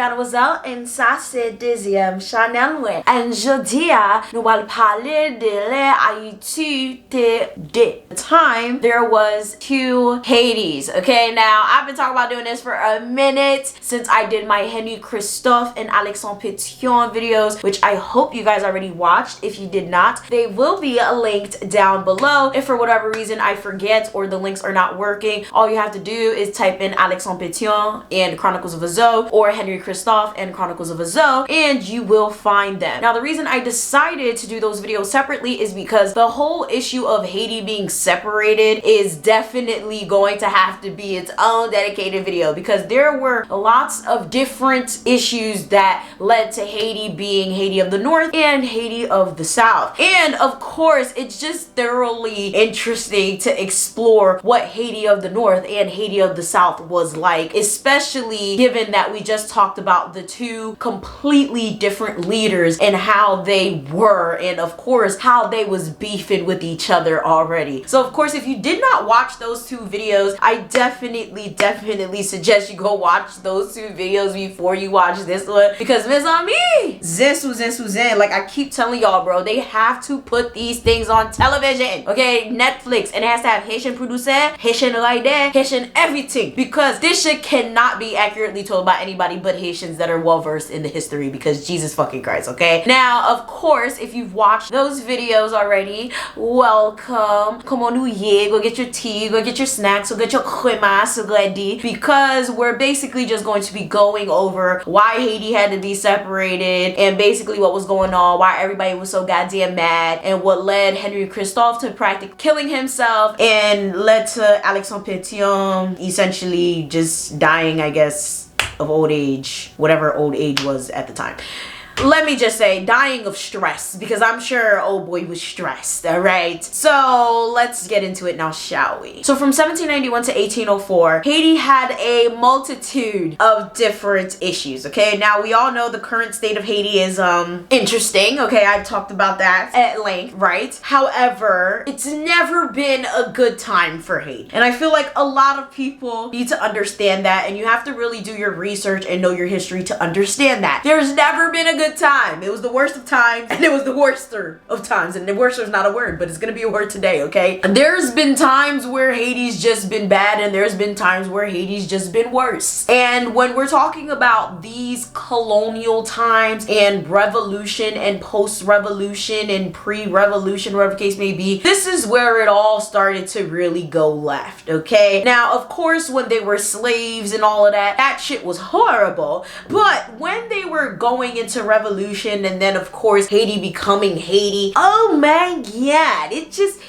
Mademoiselle, and ça c'est deuxième Chanel. And jeudi, nous allons parler de Haiti de time there was 2 Haitis. Okay, now I've been talking about doing this for a minute since I did my Henri, Chriistophe, and Alexandra Petion videos, which I hope you guys already watched. If you did not, they will be linked down below. If for whatever reason I forget or the links are not working, all you have to do is type in Alexandra Petion and Chronicles of a Zoe, or Henri, Chriistophe and Chronicles of a Zoe, and you will find them. Now, the reason I decided to do those videos separately is because the whole issue of Haiti being separated is definitely going to have to be its own dedicated video, because there were lots of different issues that led to Haiti being Haiti of the North and Haiti of the South. And of course, it's just thoroughly interesting to explore what Haiti of the North and Haiti of the South was like, especially given that we just talked about the 2 completely different leaders and how they were, and of course how they was beefing with each other already. So of course, if you did not watch those 2 videos, I definitely suggest you go watch those 2 videos before you watch this one, because Miss on me, this was like I keep telling y'all, bro, they have to put these things on television, okay? Netflix, and it has to have Haitian producer, Haitian writer, Haitian everything, because this shit cannot be accurately told by anybody but Haitians that are well versed in the history, because Jesus fucking Christ, okay? Now, of course, if you've watched those videos already, welcome. Come on, New Year, go get your tea, go get your snacks, go get your cremas ready, because we're basically just going to be going over why Haiti had to be separated, and basically what was going on, why everybody was so goddamn mad, and what led Henri Chriistophe to practically killing himself, and led to Alexandra Petion essentially just dying, I guess, of old age, whatever old age was at the time. Let me just say, dying of stress, because I'm sure old boy was stressed, all right? So let's get into it now, shall we? So from 1791 to 1804, Haiti had a multitude of different issues, okay? Now, we all know the current state of Haiti is interesting, okay? I've talked about that at length, right? However, it's never been a good time for Haiti. And I feel like a lot of people need to understand that, and you have to really do your research and know your history to understand that. There's never been a good time. It was the worst of times, and it was the worster of times, and the worster is not a word, but it's gonna be a word today, okay? And there's been times where Haiti's just been bad, and there's been times where Haiti's just been worse. And when we're talking about these colonial times and revolution and post-revolution and pre-revolution, whatever the case may be, this is where it all started to really go left, okay? Now, of course, when they were slaves and all of that, that shit was horrible, but when they were going into revolution, and then of course Haiti becoming Haiti, oh my god, it just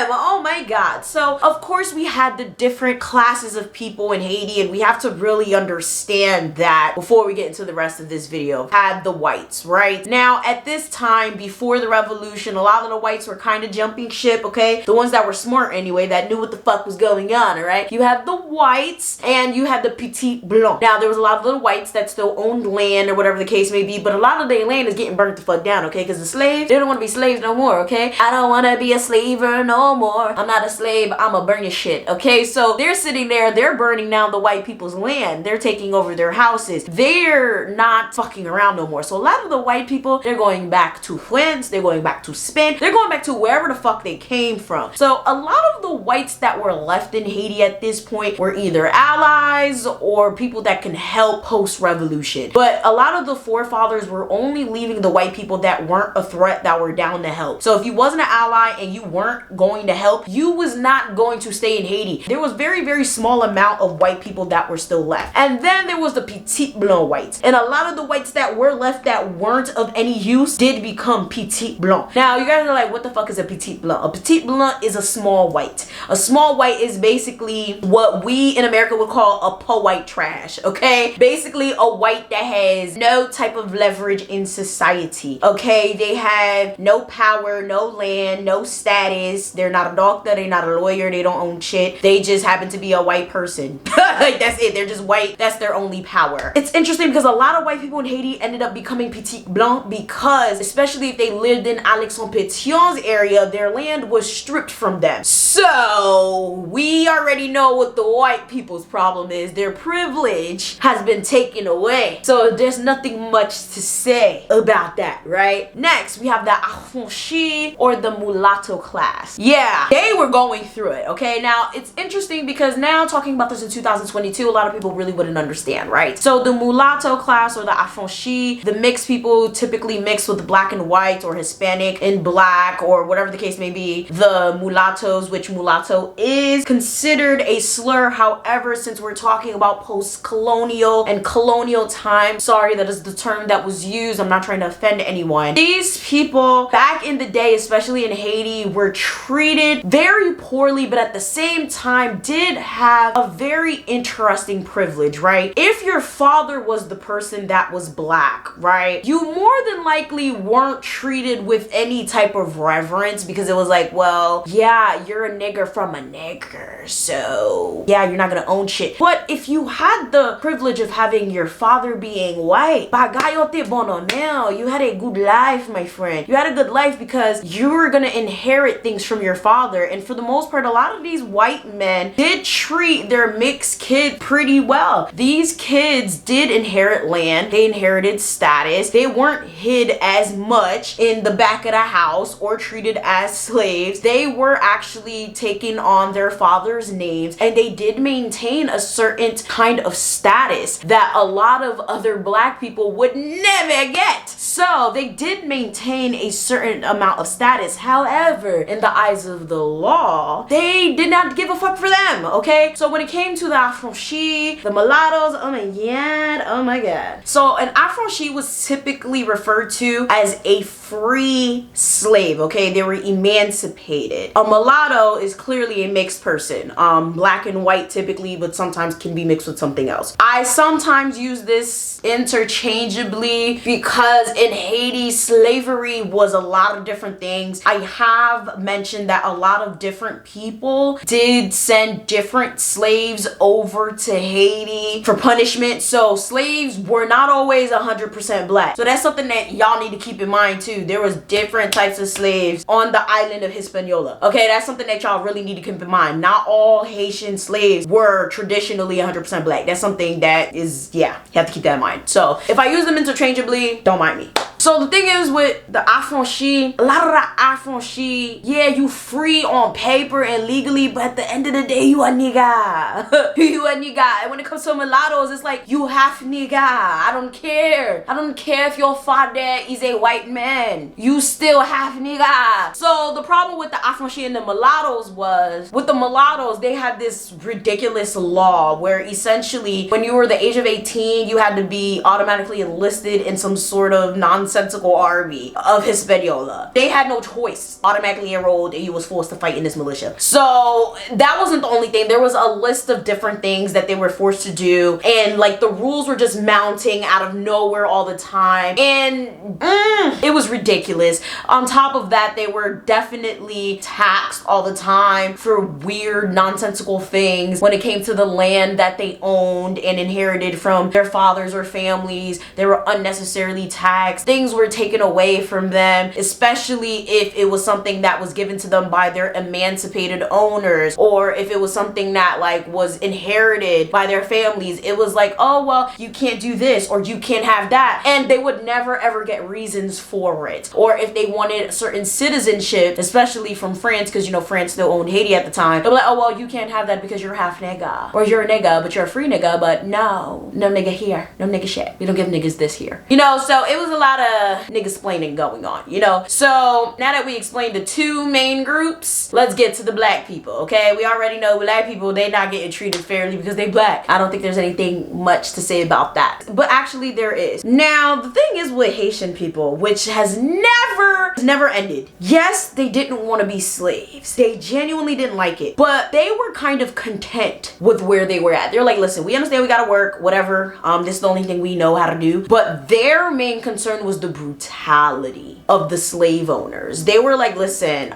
oh my god. So of course we had the different classes of people in Haiti, and we have to really understand that before we get into the rest of this video. Had the whites, right? Now at this time before the revolution, a lot of the whites were kind of jumping ship, okay? The ones that were smart anyway, that knew what the fuck was going on, all right? You had the whites and you had the petit blanc. Now there was a lot of little whites that still owned land or whatever the case may be, but a lot of their land is getting burnt the fuck down, okay? Because the slaves, they don't want to be slaves no more, okay? I don't want to be a slaver no more. I'm not a slave, I'ma burn your shit, okay? So they're sitting there, they're burning down the white people's land, they're taking over their houses, they're not fucking around no more. So a lot of the white people, they're going back to France, they're going back to Spain, they're going back to wherever the fuck they came from. So a lot of the whites that were left in Haiti at this point were either allies or people that can help post-revolution. But a lot of the forefathers were only leaving the white people that weren't a threat, that were down to help. So if you wasn't an ally and you weren't going to help, you was not going to stay in Haiti. There was very small amount of white people that were still left. And then there was the petit blanc whites. And a lot of the whites that were left that weren't of any use did become petit blanc. Now you guys are like, what the fuck is a petit blanc? A petit blanc is a small white. A small white is basically what we in America would call a po white trash, okay? Basically a white that has no type of leverage in society, okay? They have no power, no land, no status. They're They're not a doctor, they're not a lawyer, they don't own shit. They just happen to be a white person. Like, that's it. They're just white. That's their only power. It's interesting because a lot of white people in Haiti ended up becoming petit blanc because, especially if they lived in Alexandra Petion's area, their land was stripped from them. So we already know what the white people's problem is. Their privilege has been taken away. So there's nothing much to say about that, right? Next, we have the affranchi or the mulatto class. Yeah, they were going through it, okay? Now, it's interesting because now talking about this in 2022, a lot of people really wouldn't understand, right? So the mulatto class or the affranchi, the mixed people typically mix with black and white or Hispanic and black or whatever the case may be. The mulattoes, which mulatto is considered a slur. However, since we're talking about post-colonial and colonial time, sorry, that is the term that was used. I'm not trying to offend anyone. These people back in the day, especially in Haiti, were treated very poorly, but at the same time did have a very interesting privilege, right? If your father was the person that was black, right, you more than likely weren't treated with any type of reverence because it was like, well, yeah, you're a nigger from a nigger, so yeah, you're not gonna own shit. But if you had the privilege of having your father being white, you had a good life, my friend. You had a good life because you were gonna inherit things from your father. And for the most part, a lot of these white men did treat their mixed kid pretty well. These kids did inherit land. They inherited status. They weren't hid as much in the back of the house or treated as slaves. They were actually taking on their father's names, and they did maintain a certain kind of status that a lot of other black people would never get. So they did maintain a certain amount of status. However, in the eyes of the law, they did not give a fuck for them, okay? So when it came to the affranchi, the mulattoes, oh my god. So an affranchi was typically referred to as a free slave, okay? They were emancipated. A mulatto is clearly a mixed person. Black and white typically, but sometimes can be mixed with something else. I sometimes use this interchangeably because in Haiti, slavery was a lot of different things. I have mentioned that a lot of different people did send different slaves over to Haiti for punishment. So slaves were not always 100% black. So that's something that y'all need to keep in mind too. There was different types of slaves on the island of Hispaniola. Okay, that's something that y'all really need to keep in mind. Not all Haitian slaves were traditionally 100% black. That's something that is, yeah, you have to keep that in mind. So if I use them interchangeably, don't mind me. So the thing is with the affranchi, a lot of the affranchi, yeah, you free on paper and legally, but at the end of the day, you a nigga. You a nigga. And when it comes to mulattoes, it's like, you half nigga. I don't care. I don't care if your father is a white man. You still half nigga. So the problem with the affranchi and the mulattoes was, with the mulattoes, they had this ridiculous law where essentially, when you were the age of 18, you had to be automatically enlisted in some sort of nonsensical army of Hispaniola. They had no choice. Automatically enrolled, and you was forced to fight in this militia. So that wasn't the only thing. There was a list of different things that they were forced to do, and like the rules were just mounting out of nowhere all the time, and it was ridiculous. On top of that, they were definitely taxed all the time for weird nonsensical things when it came to the land that they owned and inherited from their fathers or families. They were unnecessarily taxed. Things were taken away from them, especially if it was something that was given to them by their emancipated owners, or if it was something that like was inherited by their families. It was like, oh well, you can't do this or you can't have that, and they would never ever get reasons for it. Or if they wanted certain citizenship, especially from France, because you know France still owned Haiti at the time, they'll be like, oh well, you can't have that because you're half nigga, or you're a nigga but you're a free nigga, but no nigga here, no nigga shit, we don't give niggas this here, you know. So it was a lot of nigga-splaining going on, you know. So now that we explained the two main groups, let's get to the black people, okay? We already know black people, they not getting treated fairly because they black. I don't think there's anything much to say about that, but actually there is. Now the thing is with Haitian people, which has never ended. Yes, they didn't want to be slaves. They genuinely didn't like it, but they were kind of content with where they were at. They're like, listen, we understand we gotta work, whatever. This is the only thing we know how to do. But their main concern was was the brutality of the slave owners. They were like, listen,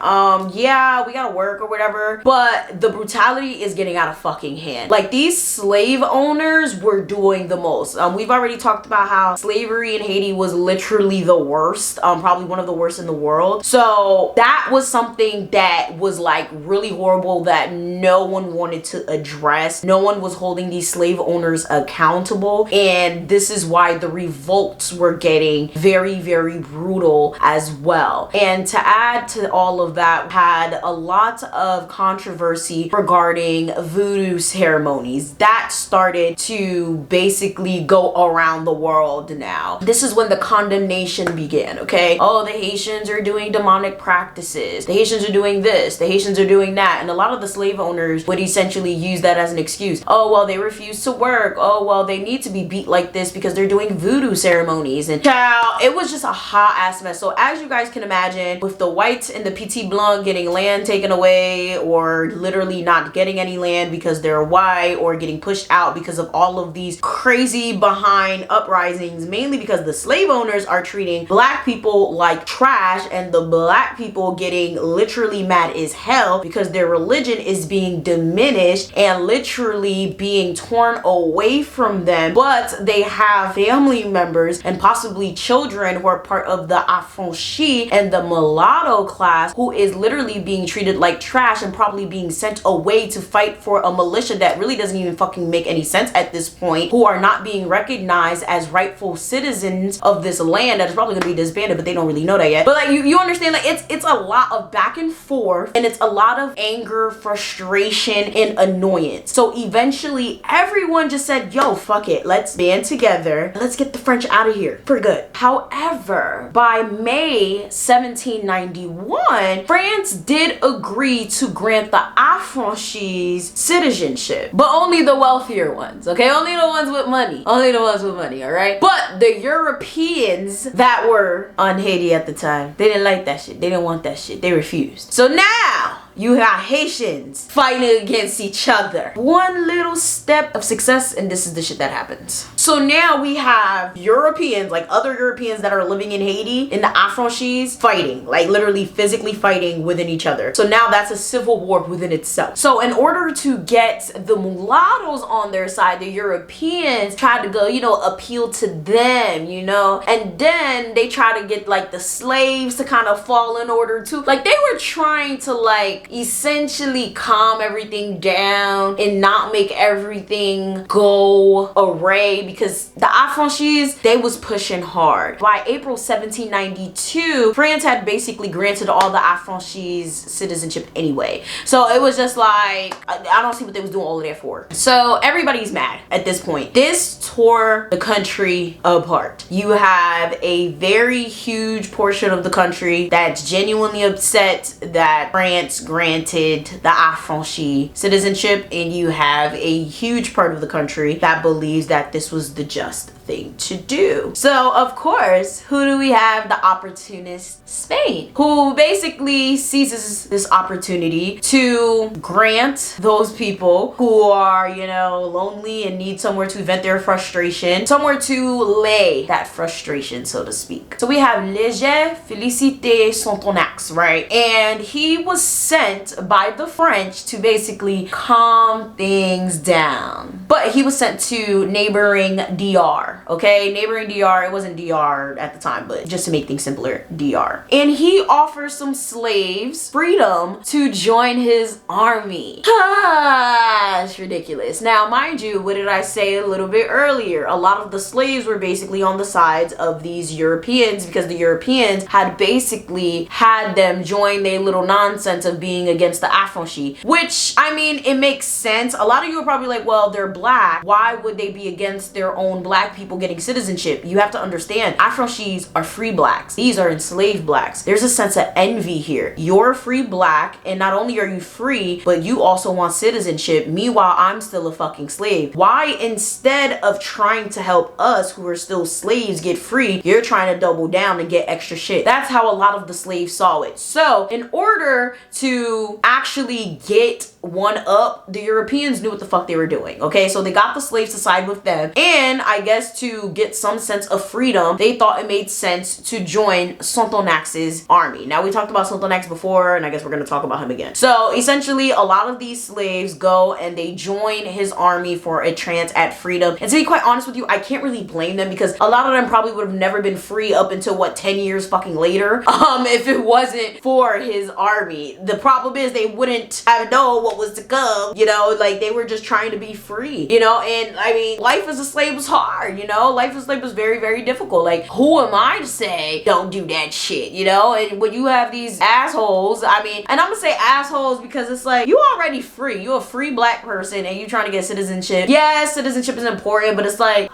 yeah, we gotta work or whatever, but the brutality is getting out of fucking hand. Like, these slave owners were doing the most. We've already talked about how slavery in Haiti was literally the worst, probably one of the worst in the world. So that was something that was like really horrible that no one wanted to address. No one was holding these slave owners accountable, and this is why the revolts were getting very, very brutal as well. And to add to all of that, had a lot of controversy regarding voodoo ceremonies that started to basically go around the world now. This is when the condemnation began, okay? Oh, the Haitians are doing demonic practices. The Haitians are doing this. The Haitians are doing that. And a lot of the slave owners would essentially use that as an excuse. Oh, well, they refuse to work. Oh, well, they need to be beat like this because they're doing voodoo ceremonies. And child, it was just a hot ass mess. So as you guys can imagine, with the whites and the Petit Blanc getting land taken away, or literally not getting any land because they're white, or getting pushed out because of all of these crazy behind uprisings, mainly because the slave owners are treating black people like trash, and the black people getting literally mad as hell because their religion is being diminished and literally being torn away from them. But they have family members and possibly children who are part of the affranchis and the mulatto class who is literally being treated like trash and probably being sent away to fight for a militia that really doesn't even fucking make any sense at this point, who are not being recognized as rightful citizens of this land that is probably gonna be disbanded, but they don't really know that yet. But like, you understand, like, it's a lot of back and forth, and it's a lot of anger, frustration, and annoyance. So eventually everyone just said, yo, fuck it, let's band together, let's get the French out of here for good. However, by May 1791, France did agree to grant the affranchis citizenship, but only the wealthier ones, okay? Only the ones with money. Only the ones with money, all right? But the Europeans that were on Haiti at the time, they didn't like that shit. They didn't want that shit. They refused. So now you have Haitians fighting against each other. One little step of success, and this is the shit that happens. So now we have Europeans, like other Europeans that are living in Haiti, in the affranchis, fighting, like literally physically fighting within each other. So now that's a civil war within itself. So in order to get the mulattoes on their side, the Europeans tried to go, you know, appeal to them, you know, and then they try to get like the slaves to kind of fall in order too. Like, they were trying to like essentially calm everything down and not make everything go array, because the affranchis, they was pushing hard. By April 1792, France had basically granted all the affranchis citizenship anyway. So it was just like, I don't see what they was doing all of that for. So everybody's mad at this point. This tore the country apart. You have a very huge portion of the country that's genuinely upset that France granted the affranchi citizenship, and you have a huge part of the country that believes that this was the just thing to do. So of course, who do we have? The opportunist Spain, who basically seizes this opportunity to grant those people who are, you know, lonely and need somewhere to vent their frustration, somewhere to lay that frustration, so to speak. So we have Léger féliciter son tonnex, right? And he was sent by the French to basically calm things down. But he was sent to neighboring DR, okay? Neighboring DR, it wasn't DR at the time, but just to make things simpler, DR. And he offers some slaves freedom to join his army. It's ridiculous. Now, mind you, what did I say a little bit earlier? A lot of the slaves were basically on the sides of these Europeans, because the Europeans had basically had them join their little nonsense of being against the affranchis, which, I mean, it makes sense. A lot of you are probably like, well, they're black. Why would they be against their own black people getting citizenship? You have to understand, affranchis are free blacks. These are enslaved blacks. There's a sense of envy here. You're free black, and not only are you free, but you also want citizenship. Meanwhile, I'm still a fucking slave. Why, instead of trying to help us who are still slaves get free, you're trying to double down and get extra shit? That's how a lot of the slaves saw it. So in order to actually get one up, the Europeans knew what the fuck they were doing, okay? So they got the slaves to side with them, and I guess guess to get some sense of freedom, they thought it made sense to join Sonthonax's army. Now, we talked about Sonthonax before, and I guess we're going to talk about him again. So essentially, a lot of these slaves go and they join his army for a chance at freedom. And to be quite honest with you, I can't really blame them, because a lot of them probably would have never been free up until what, 10 years fucking later, if it wasn't for his army. The problem is they wouldn't have known what was to come, you know, like they were just trying to be free, you know. And I mean, life as a slave was hard, you know, life as a slave was very, very difficult. Like, who am I to say don't do that shit, you know? And when you have these assholes, I mean, and I'm gonna say assholes because it's like, you already free, you're a free black person and you trying to get citizenship. Yes, citizenship is important, but it's like,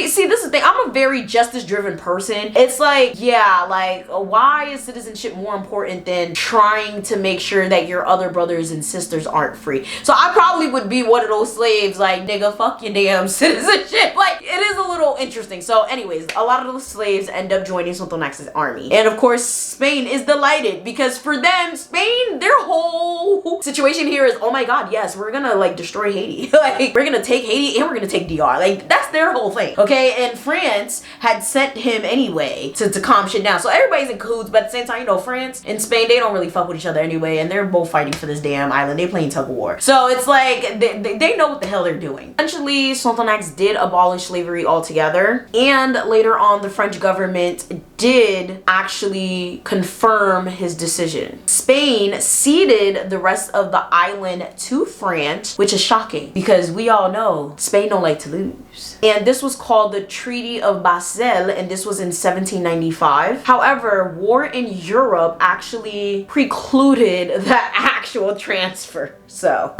see, this is the thing, I'm a very justice driven person. It's like, yeah, like, why is citizenship more important than trying to make sure that your other brothers and sisters aren't free? So I probably would be one of those slaves, like, nigga, fuck your damn citizenship. Like, it is a little interesting. So anyways, a lot of those slaves end up joining Sonthonax's army. And of course, Spain is delighted, because for them, Spain, their whole situation here is, oh my god, yes, we're gonna like destroy Haiti. Like, we're gonna take Haiti and we're gonna take DR. Like, that's their whole thing, okay? And France had sent him anyway to calm shit down. So everybody's in cahoots, but at the same time, you know, France and Spain, they don't really fuck with each other anyway, and they're both fighting for this damn island. They playing tug of war. So it's like, they know what the hell they're doing. Eventually, Sonthonax did abolish slavery altogether, and later on, the French government did actually confirm his decision. Spain ceded the rest of the island to France, which is shocking because we all know Spain don't like to lose. And this was called the Treaty of Bachelor, and this was in 1795. However, war in Europe actually precluded the actual transfer. So,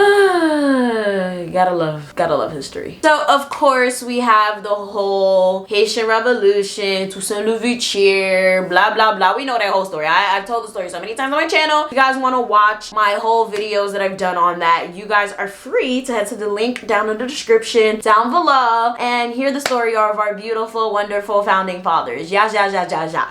gotta love history. So, of course, we have the whole Haitian Revolution, Toussaint Louverture, blah, blah, blah. We know that whole story. I've told the story so many times on my channel. If you guys want to watch my whole videos that I've done on that, you guys are free to head to the link down in the description, down below, and hear the story of our beautiful, wonderful founding fathers. Yeah.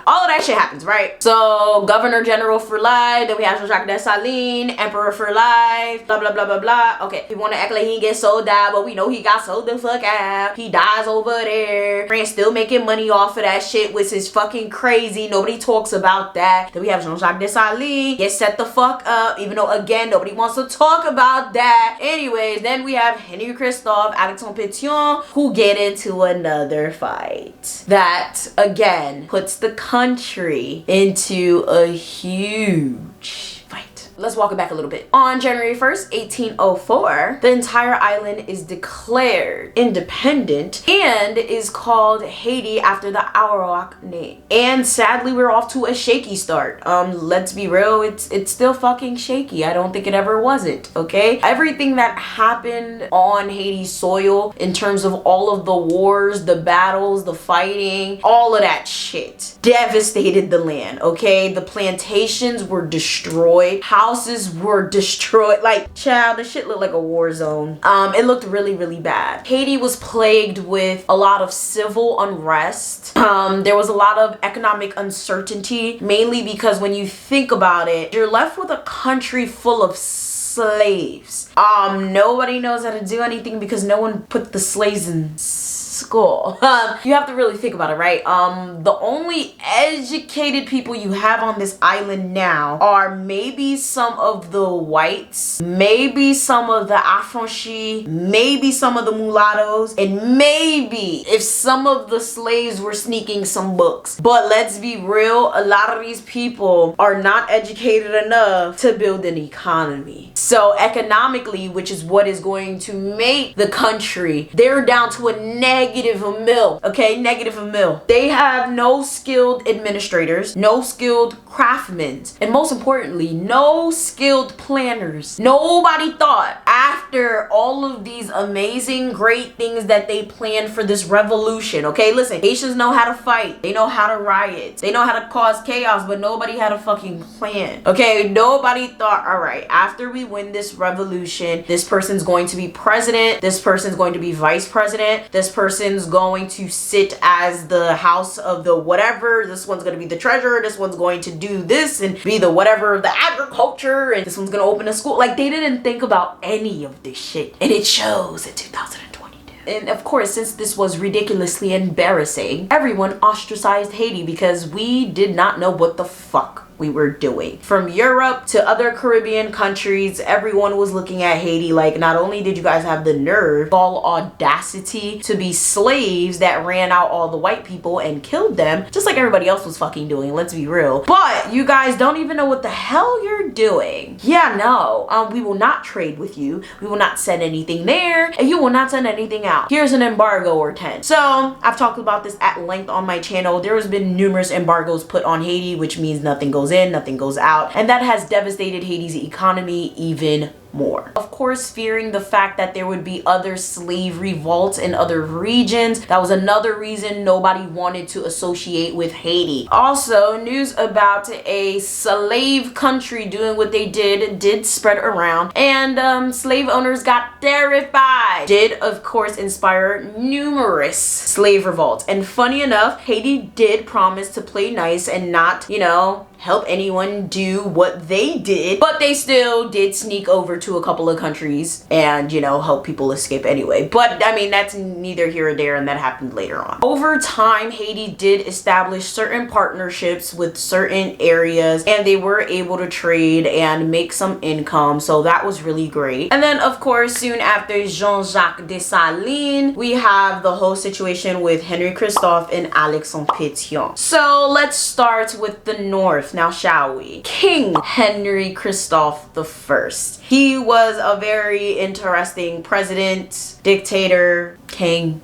All of that shit happens, right? So, Governor General for life, then we have Jacques Dessalines, Emperor for life, blah, blah, blah, blah, blah. Okay, we want to act like he get sold out, but we know he got sold the fuck out. He dies over there. France still making money off of that shit, which is fucking crazy. Nobody talks about that. Then we have Jean-Jacques Dessalines get set the fuck up, even though, again, nobody wants to talk about that. Anyways, then we have Henri, Chriistophe, Alexandra Petion, who get into another fight that, again, puts the country into a huge fight. Let's walk it back a little bit. On January 1st, 1804, the entire island is declared independent and is called Haiti after the Arawak name. And sadly, we're off to a shaky start. Let's be real, it's still fucking shaky. I don't think it ever wasn't, okay? Everything that happened on Haiti's soil in terms of all of the wars, the battles, the fighting, all of that shit devastated the land, okay? The plantations were destroyed. Houses were destroyed. Like, child, the shit looked like a war zone. It looked really, really bad. Haiti was plagued with a lot of civil unrest. There was a lot of economic uncertainty, mainly because when you think about it, you're left with a country full of slaves. Nobody knows how to do anything because no one put the slaves in school. You have to really think about it, right? The only educated people you have on this island now are maybe some of the whites, maybe some of the affranchis, maybe some of the mulattoes, and maybe if some of the slaves were sneaking some books. But let's be real, a lot of these people are not educated enough to build an economy. So economically, which is what is going to make the country, they're down to a negative a mil, okay? Negative a mil. They have no skilled administrators, no skilled craftsmen, and most importantly, no skilled planners. Nobody thought after all of these amazing, great things that they planned for this revolution, okay? Listen, Haitians know how to fight. They know how to riot. They know how to cause chaos, but nobody had a fucking plan, okay? Nobody thought, all right, after we win this revolution, this person's going to be president, this person's going to be vice president, this person's going to sit as the house of the whatever, this one's going to be the treasurer, this one's going to do this and be the whatever of the agriculture, and this one's going to open a school. Like, they didn't think about any of this shit, and it shows in 2022. And of course, since this was ridiculously embarrassing, everyone ostracized Haiti because we did not know what the fuck we were doing. From Europe to other Caribbean countries, everyone was looking at Haiti like, not only did you guys have the nerve, all audacity to be slaves that ran out all the white people and killed them, just like everybody else was fucking doing, let's be real. But you guys don't even know what the hell you're doing. Yeah, no, we will not trade with you. We will not send anything there, and you will not send anything out. Here's an embargo or 10. So I've talked about this at length on my channel. There has been numerous embargoes put on Haiti, which means nothing goes in, nothing goes out, and that has devastated Haiti's economy even more. Of course, fearing the fact that there would be other slave revolts in other regions, that was another reason nobody wanted to associate with Haiti. Also, news about a slave country doing what they did spread around, and slave owners got terrified. Did of course inspire numerous slave revolts. And funny enough, Haiti did promise to play nice and not, you know, help anyone do what they did, but they still did sneak over to a couple of countries and, you know, help people escape anyway. But I mean, that's neither here or there, and that happened later on. Over time, Haiti did establish certain partnerships with certain areas, and they were able to trade and make some income, so that was really great. And then of course, soon after Jean-Jacques Dessalines, we have the whole situation with Henri Chriistophe and Alexandra Petion. So let's start with the north now, shall we? King Henri Chriistophe the First. He was a very interesting president, dictator, king.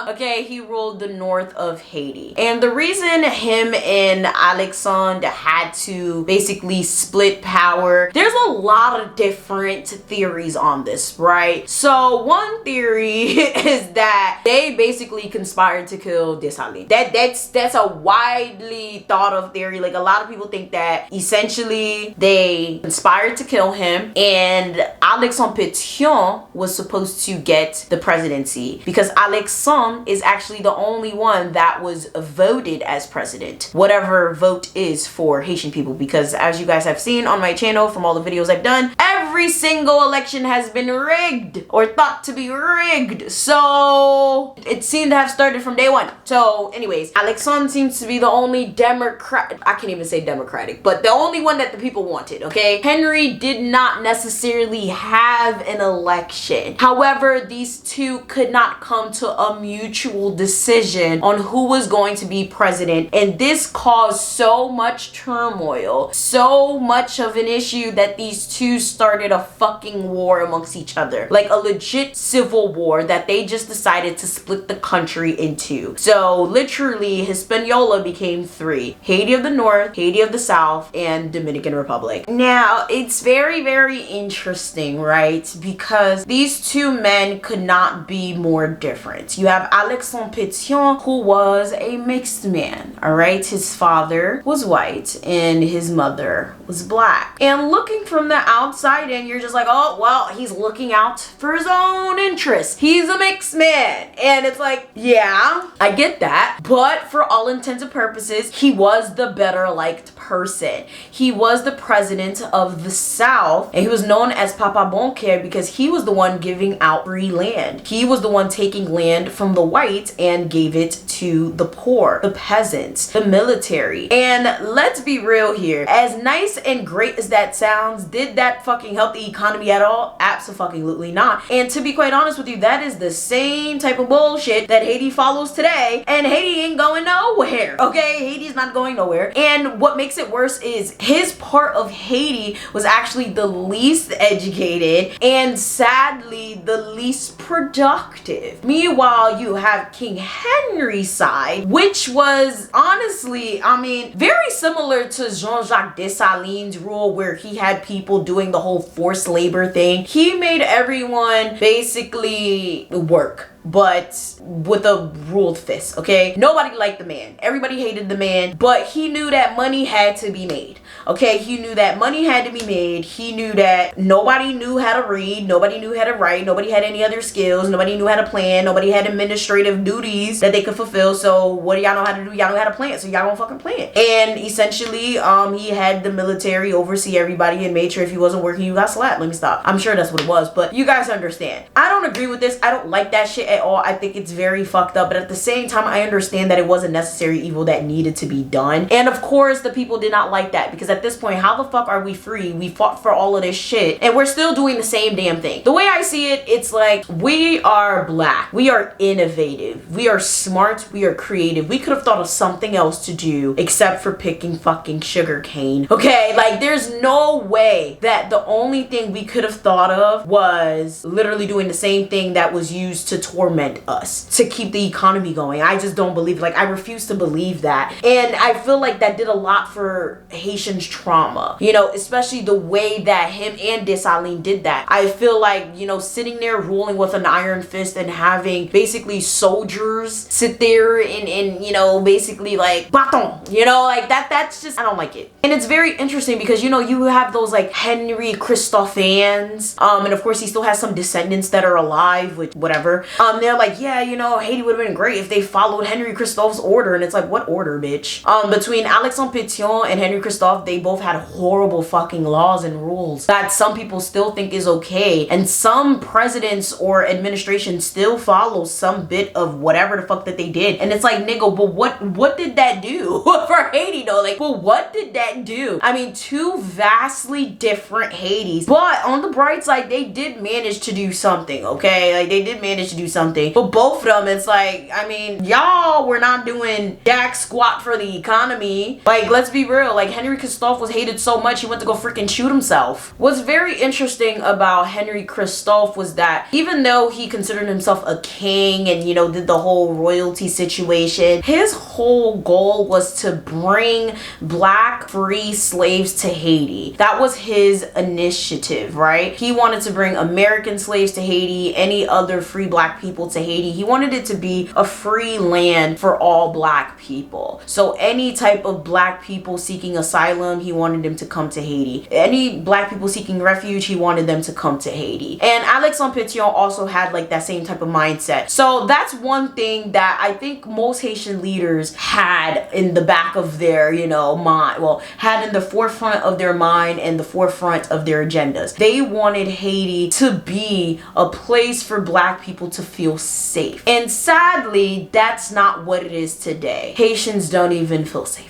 Okay, he ruled the north of Haiti. And the reason him and Alexandre had to basically split power, there's a lot of different theories on this, right? So one theory is that they basically conspired to kill Dessalines. That's a widely thought of theory. Like, a lot of people think that essentially they conspired to kill him, and Alexandra Petion was supposed to get the presidency because Alexandre is actually the only one that was voted as president, whatever vote is for Haitian people, because as you guys have seen on my channel from all the videos I've done, every single election has been rigged or thought to be rigged. So it seemed to have started from day one. So anyways, Alexandre seems to be the only Democrat, I can't even say Democratic, but the only one that the people wanted, okay? Henri did not necessarily have an election. However, these two could not come to a mutual decision on who was going to be president, and this caused so much turmoil, so much of an issue, that these two started a fucking war amongst each other, like a legit civil war that they just decided to split the country into. So literally Hispaniola became three: Haiti of the North, Haiti of the South, and Dominican Republic. Now it's very, very interesting, right? Because these two men could not be more different. You have Alexandre Petion, who was a mixed man, all right? His father was white and his mother was black. And looking from the outside in, you're just like, oh, well, he's looking out for his own interests. He's a mixed man. And it's like, yeah, I get that. But for all intents and purposes, he was the better liked person. He was the president of the South, and he was known as Papa Boncaire because he was the one giving out free land. He was the one taking land from the whites and gave it to the poor, the peasants, the military. And let's be real here, as nice and great as that sounds, did that fucking help the economy at all? Absolutely not. And to be quite honest with you, that is the same type of bullshit that Haiti follows today, and Haiti ain't going nowhere, okay? Haiti's not going nowhere. And what makes it worse is his part of Haiti was actually the least educated and sadly the least productive. Meanwhile, you have King Henri's side, which was honestly, I mean, very similar to Jean-Jacques Dessalines' rule, where he had people doing the whole forced labor thing. He made everyone basically work, but with a ruled fist, okay? Nobody liked the man. Everybody hated the man, but he knew that money had to be made, okay? He knew that money had to be made. He knew that nobody knew how to read, nobody knew how to write, nobody had any other skills, nobody knew how to plan, nobody had administrative duties that they could fulfill. So what do y'all know how to do? Y'all know how to plan, so y'all don't fucking plan. And essentially, he had the military oversee everybody and made sure if you wasn't working, you got slapped. Let me stop. I'm sure that's what it was, but you guys understand. I don't agree with this. I don't like that shit at all. I think it's very fucked up, but at the same time, I understand that it was a necessary evil that needed to be done. And of course, the people did not like that, because at this point, how the fuck are we free? We fought for all of this shit and we're still doing the same damn thing. The way I see it, it's like, we are black, we are innovative, we are smart, we are creative. We could have thought of something else to do except for picking fucking sugar cane. Okay, like there's no way that the only thing we could have thought of was literally doing the same thing that was used to torment us, to keep the economy going. I just don't believe, like I refuse to believe that. And I feel like that did a lot for Haitians' trauma, you know, especially the way that him and Dessalines did that. I feel like, you know, sitting there ruling with an iron fist and having basically soldiers sit there and you know, basically like baton, you know, like that's just, I don't like it. And it's very interesting because, you know, you have those like Henri Chriistophians, and of course he still has some descendants that are alive with whatever. They're like, yeah, you know, Haiti would have been great if they followed Henri Christophe's order. And it's like, what order, bitch? Between Alexandra Petion and Henri Christophe, they both had horrible fucking laws and rules that some people still think is okay, and some presidents or administration still follow some bit of whatever the fuck that they did. And it's like, nigga, but what did that do for Haiti though? Like, but what did that do? I mean, two vastly different Haitis, but on the bright side, they did manage to do something, okay? Like, they did manage to do something. But both of them, it's like, I mean, y'all were not doing jack squat for the economy. Like, let's be real. Like, Henri Christophe was hated so much, he went to go freaking shoot himself. What's very interesting about Henri Christophe was that even though he considered himself a king and, you know, did the whole royalty situation, his whole goal was to bring black free slaves to Haiti. That was his initiative, right? He wanted to bring American slaves to Haiti, any other free black people to Haiti. He wanted it to be a free land for all black people. So any type of black people seeking asylum, he wanted them to come to Haiti. Any black people seeking refuge, he wanted them to come to Haiti. And Alexandra Petion also had like that same type of mindset. So that's one thing that I think most Haitian leaders had in the back of their, you know, mind, well, had in the forefront of their mind and the forefront of their agendas. They wanted Haiti to be a place for black people to feel safe. And sadly, that's not what it is today. Haitians don't even feel safe.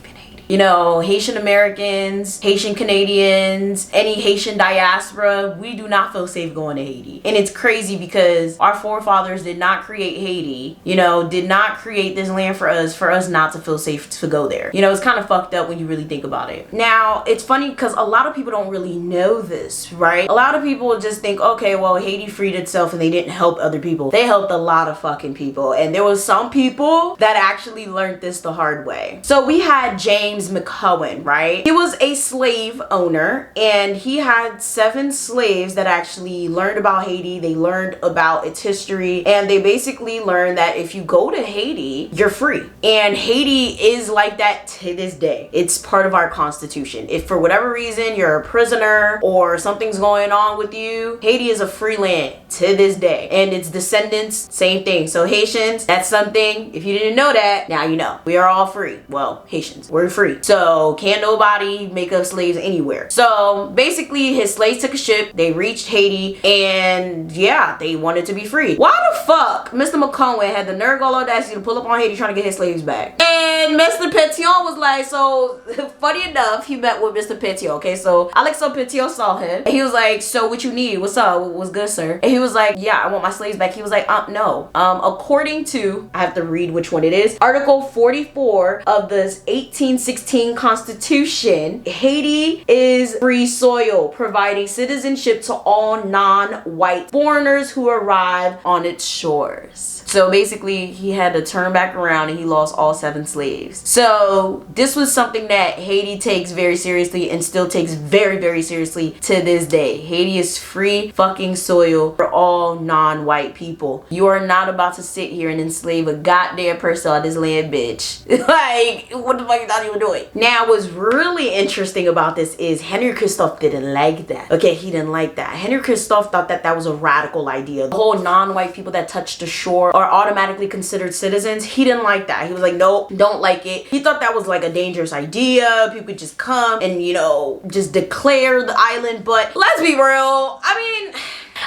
You know, Haitian Americans, Haitian Canadians, any Haitian diaspora, we do not feel safe going to Haiti. And it's crazy because our forefathers did not create Haiti, you know, did not create this land for us not to feel safe to go there. You know, it's kind of fucked up when you really think about it. Now, it's funny because a lot of people don't really know this, right? A lot of people just think, okay, well, Haiti freed itself and they didn't help other people. They helped a lot of fucking people. And there was some people that actually learned this the hard way. So we had James McCowan, right? He was a slave owner and he had 7 slaves that actually learned about Haiti. They learned about its history and they basically learned that if you go to Haiti, you're free. And Haiti is like that to this day. It's part of our constitution. If for whatever reason you're a prisoner or something's going on with you, Haiti is a free land to this day. And its descendants, same thing. So Haitians, that's something, if you didn't know that, now you know. We are all free. Well, Haitians, we're free. So can't nobody make us slaves anywhere. So basically his slaves took a ship, they reached Haiti, and yeah, they wanted to be free. Why the fuck Mr. McCowan had the nerve all audacity to pull up on Haiti trying to get his slaves back? And Mr. Petion was like, so funny enough, he met with Mr. Petion, okay? So Alexandra Petion saw him and he was like, so what you need? What's up? What's good, sir? And he was like, yeah, I want my slaves back. He was like, no. According to, I have to read which one it is, Article 44 of the 1816 Constitution, Haiti is free soil, providing citizenship to all non-white foreigners who arrive on its shores. So basically he had to turn back around and he lost all 7 slaves. So this was something that Haiti takes very seriously and still takes very, very seriously to this day. Haiti is free fucking soil for all non-white people. You are not about to sit here and enslave a goddamn person on this land, bitch. Like, what the fuck you thought you were doing? Now, what's really interesting about this is Henri Christophe didn't like that. Okay, he didn't like that. Henri Christophe thought that that was a radical idea. The whole non-white people that touched the shore are automatically considered citizens. He didn't like that. He was like, nope, don't like it. He thought that was like a dangerous idea. People could just come and, you know, just declare the island. But let's be real. I mean,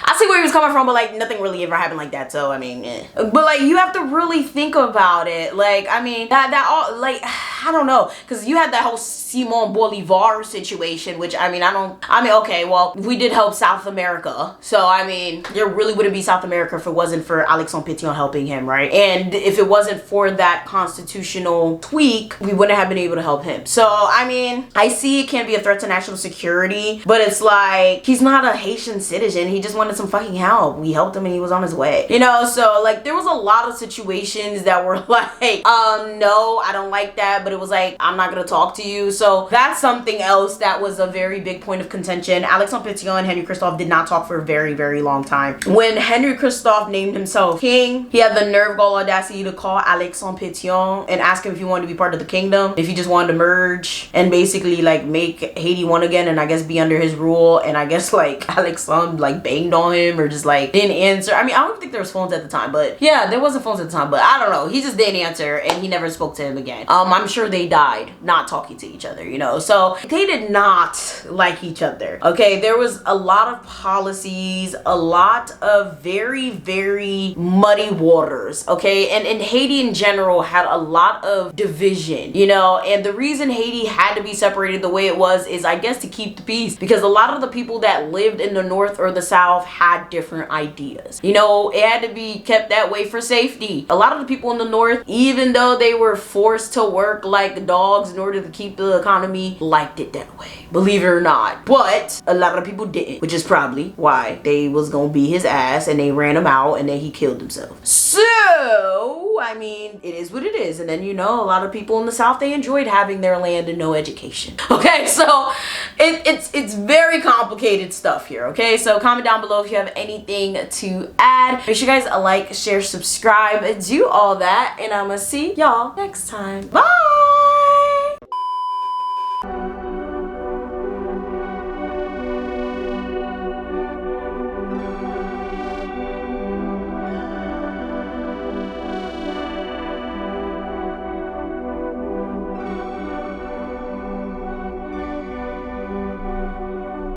I see where he was coming from, but like nothing really ever happened like that. So I mean, but like you have to really think about it. Like I mean that all like I don't know, because you had that whole Simon Bolivar situation, which I mean okay, well we did help South America, so I mean there really wouldn't be South America if it wasn't for Alexandra Petion helping him, right? And if it wasn't for that constitutional tweak, we wouldn't have been able to help him. So I mean I see it can be a threat to national security, but it's like he's not a Haitian citizen. He just wanted some fucking help. We helped him and he was on his way, you know? So like there was a lot of situations that were like no, I don't like that, but it was like I'm not gonna talk to you. So that's something else that was a very big point of contention. Alexandra Petion and Henri Chriistophe did not talk for a very, very long time. When Henri Chriistophe named himself king, he had the nerve, gall, audacity to call Alexandra Petion and ask him if he wanted to be part of the kingdom, if he just wanted to merge and basically like make Haiti one again and I guess be under his rule. And I guess like Alexandra like banged on him or just like didn't answer. I mean, I don't think there was phones at the time, but yeah, there wasn't phones at the time, but I don't know. He just didn't answer and he never spoke to him again. I'm sure they died not talking to each other, you know? So they did not like each other, okay? There was a lot of policies, a lot of very, very muddy waters, okay? And Haiti in general had a lot of division, you know? And the reason Haiti had to be separated the way it was is I guess to keep the peace, because a lot of the people that lived in the north or the south had different ideas, you know? It had to be kept that way for safety. A lot of the people in the north, even though they were forced to work like dogs in order to keep the economy, liked it that way, believe it or not. But a lot of people didn't, which is probably why they was gonna beat his ass and they ran him out and then he killed himself. So I mean, it is what it is. And then, you know, a lot of people in the south, they enjoyed having their land and no education. Okay, so it's very complicated stuff here. Okay, so comment down below if you have anything to add. Make sure you guys like, share, subscribe, do all that, and I'm gonna see y'all next time. Bye.